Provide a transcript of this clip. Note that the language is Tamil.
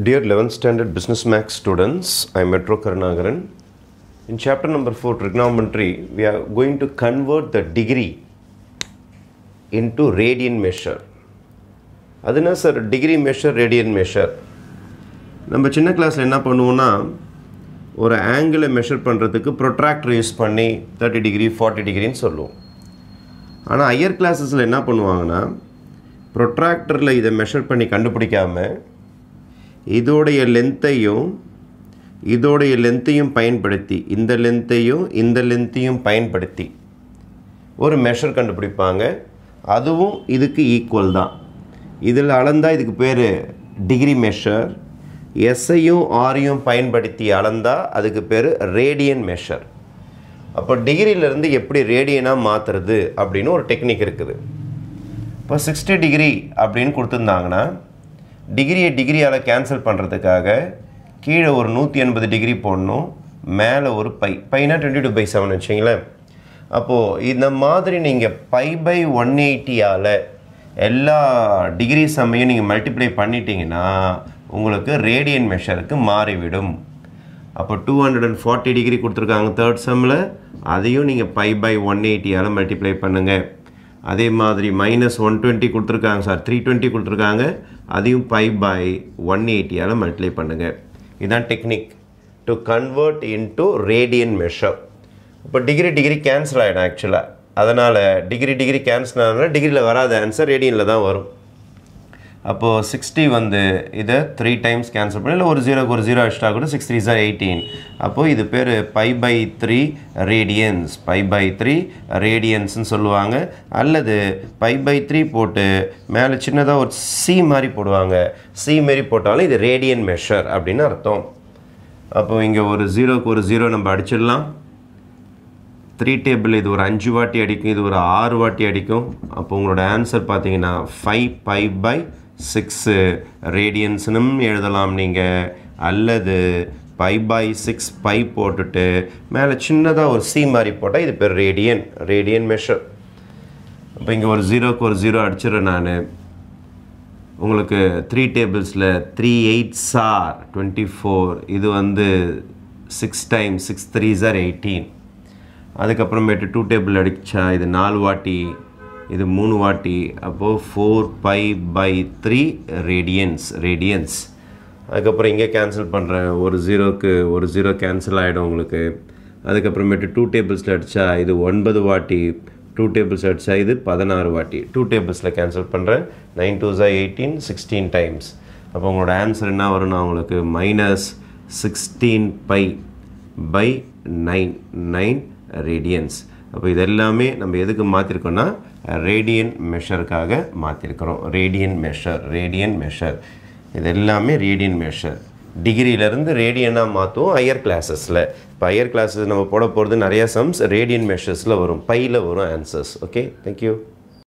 Dear 11th standard business max students, I am Metro Karnagaran. In chapter number 4 trigonometry, we are going to convert the degree into radian measure. Adina sir degree measure radian measure. நம்ம சின்ன கிளாஸ்ல என்ன பண்ணுவோம்னா ஒரு ஆங்கிளை மெஷர் பண்றதுக்கு protractor யூஸ் பண்ணி 30 டிகிரி 40 டிகிரின்னு சொல்லுவோம். ஆனா ஹையர் கிளாसेसல என்ன பண்ணுவாங்கன்னா protractorல இத மெஷர் பண்ணி கண்டுபிடிக்காம இதோடைய லெந்தையும் பயன்படுத்தி இந்த லெந்தையும் பயன்படுத்தி ஒரு மெஷர் கண்டுபிடிப்பாங்க. அதுவும் இதுக்கு ஈக்குவல் தான். இதில் அளந்தா இதுக்கு பேர் டிகிரி மெஷர். எஸ்ஐயும் ஆரையும் பயன்படுத்தி அளந்தா அதுக்கு பேர் ரேடியன் மெஷர். அப்போ டிகிரியிலேருந்து எப்படி ரேடியனாக மாற்றுறது அப்படின்னு ஒரு டெக்னிக் இருக்குது. இப்போ 60 டிகிரி அப்படின்னு கொடுத்துருந்தாங்கன்னா டிகிரியால் கேன்சல் பண்ணுறதுக்காக கீழே ஒரு 180 டிகிரி போடணும், மேலே ஒரு பைனா 22/7 வச்சிங்களேன். அப்போது இந்த மாதிரி நீங்கள் π/180 எல்லா டிகிரி சமையும் நீங்கள் மல்டிப்ளை பண்ணிட்டீங்கன்னா உங்களுக்கு ரேடியன் மெஷருக்கு மாறிவிடும். அப்போ 240 டிகிரி கொடுத்துருக்காங்க தேர்ட் சம்மில், அதையும் நீங்கள் π/180 மல்டிப்ளை பண்ணுங்கள். அதே மாதிரி -120 கொடுத்துருக்காங்க, 320 கொடுத்துருக்காங்க, அதையும் π/180 மல்டிப்ளை பண்ணுங்கள். இதுதான் technique to convert into radian measure. இப்போ டிகிரி கேன்சல் ஆகிடும் ஆக்சுவலாக. அதனால் டிகிரி கேன்சல் ஆனால் டிகிரியில் வராத ஆன்சர் ரேடியனில் தான் வரும். அப்போது 60 இதை 3 டைம்ஸ் கேன்சல் பண்ணி இல்லை ஒரு 0 எக்ஸ்ட்ரா கூட 6 3 is 18. அப்போது இது பேர் π/3 ரேடியன்ஸ், π/3 ரேடியன்ஸ்ன்னு சொல்லுவாங்க. அல்லது π/3 போட்டு மேலே சின்னதாக ஒரு சி மாதிரி போடுவாங்க. சி மாரி போட்டாலும் இது ரேடியன் மெஷர் அப்படின்னு அர்த்தம். அப்போது இங்கே ஒரு 0க்கு ஒரு 0 நம்ம அடிச்சிடலாம். 3 டேபிள் இது ஒரு 5 வாட்டி அடிக்கும், இது ஒரு 6 வாட்டி அடிக்கும். அப்போ உங்களோட ஆன்சர் பார்த்தீங்கன்னா 5π/6 ரேடியன்ஸ்னும் எழுதலாம் நீங்கள். அல்லது π/6 பை போட்டுட்டு மேலே சின்னதாக ஒரு சி மாதிரி போட்டால் இது பேர் ரேடியன் மெஷர். அப்போ இங்கே ஒரு 0க்கு ஒரு 0 அடிச்சிடுறேன் நான். உங்களுக்கு 3 டேபிள்ஸில் 3 8s are 24. இது 6 டைம்ஸ் 6 3s are 18. அதுக்கப்புறமேட்டு 2 டேபிள் அடித்தா இது 4 வாட்டி, இது 3 வாட்டி. அப்போது 4π/3 ரேடியன்ஸ். அதுக்கப்புறம் இங்கே கேன்சல் பண்ணுறேன். ஒரு 0க்கு ஒரு 0 கேன்சல் ஆகிடும் உங்களுக்கு. அதுக்கப்புறமேட்டு 2 டேபிள்ஸில் அடித்தா இது 9 வாட்டி, 2 டேபிள்ஸ் அடித்தா இது 16 வாட்டி. 2 டேபிள்ஸில் கேன்சல் பண்ணுறேன். 9 2s are 18, 16 டைம்ஸ். அப்போ உங்களோட ஆன்சர் என்ன வரும்னா உங்களுக்கு -16π/9 ரேடியன்ஸ். அப்போ இது எல்லாமே நம்ம எதுக்கு மாற்றிருக்கோன்னா ரேடியன் மெஷருக்காக மாற்றிருக்கிறோம். ரேடியன் மெஷர் இது எல்லாமே ரேடியன் மெஷர். டிகிரியிலேருந்து ரேடியனாக மாற்றுவோம் ஹையர் கிளாஸஸில். இப்போ ஹையர் கிளாஸஸ் நம்ம போட போகிறது நிறையா சம்ஸ் ரேடியன் மெஷர்ஸில் வரும், பையில் வரும் ஆன்சர்ஸ். Okay, thank you.